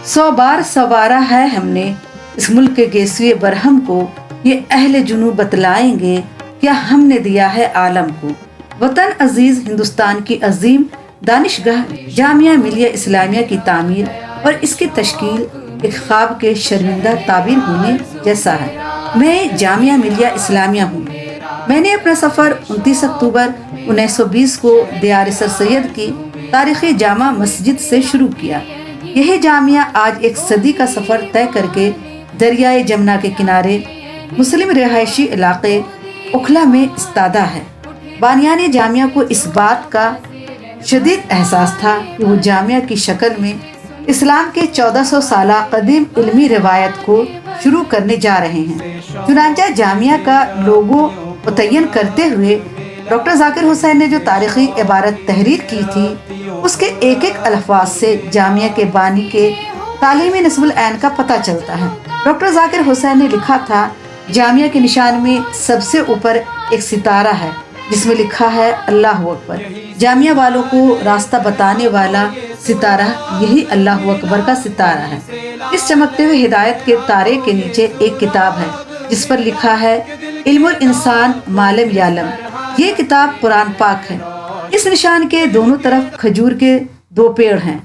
100 بار سوارا ہے ہم نے اس ملک کے گیسوئے برہم کو، یہ اہل جنوب بتلائیں گے کیا ہم نے دیا ہے عالم کو۔ وطن عزیز ہندوستان کی عظیم دانشگاہ جامعہ ملیہ اسلامیہ کی تعمیر اور اس کی تشکیل ایک خواب کے شرمندہ تعبیر ہونے جیسا ہے۔ میں جامعہ ملیہ اسلامیہ ہوں۔ میں نے اپنا سفر 29 اکتوبر 1920 کو دیار سر سید کی تاریخی جامع مسجد سے شروع کیا۔ یہ جامعہ آج ایک صدی کا سفر طے کر کے دریائے جمنا کے کنارے مسلم رہائشی علاقے اکھلا میں استادہ ہے۔ بانیان جامعہ کو اس بات کا شدید احساس تھا کہ وہ جامعہ کی شکل میں اسلام کے 1400 سالہ قدیم علمی روایت کو شروع کرنے جا رہے ہیں۔ چنانچہ جامعہ کا لوگو متعین کرتے ہوئے ڈاکٹر ذاکر حسین نے جو تاریخی عبارت تحریر کی تھی، اس کے ایک ایک الفاظ سے جامعہ کے بانی کے تعلیمی نصب العین کا پتہ چلتا ہے۔ ڈاکٹر ذاکر حسین نے لکھا تھا، جامعہ کے نشان میں سب سے اوپر ایک ستارہ ہے جس میں لکھا ہے اللہ اکبر۔ جامعہ والوں کو راستہ بتانے والا ستارہ یہی اللہ اکبر کا ستارہ ہے۔ اس چمکتے ہوئے ہدایت کے تارے کے نیچے ایک کتاب ہے جس پر لکھا ہے علم الانسان ما لم یعلم۔ یہ کتاب قرآن پاک ہے۔ اس نشان کے دونوں طرف کھجور کے 2 پیڑ ہیں۔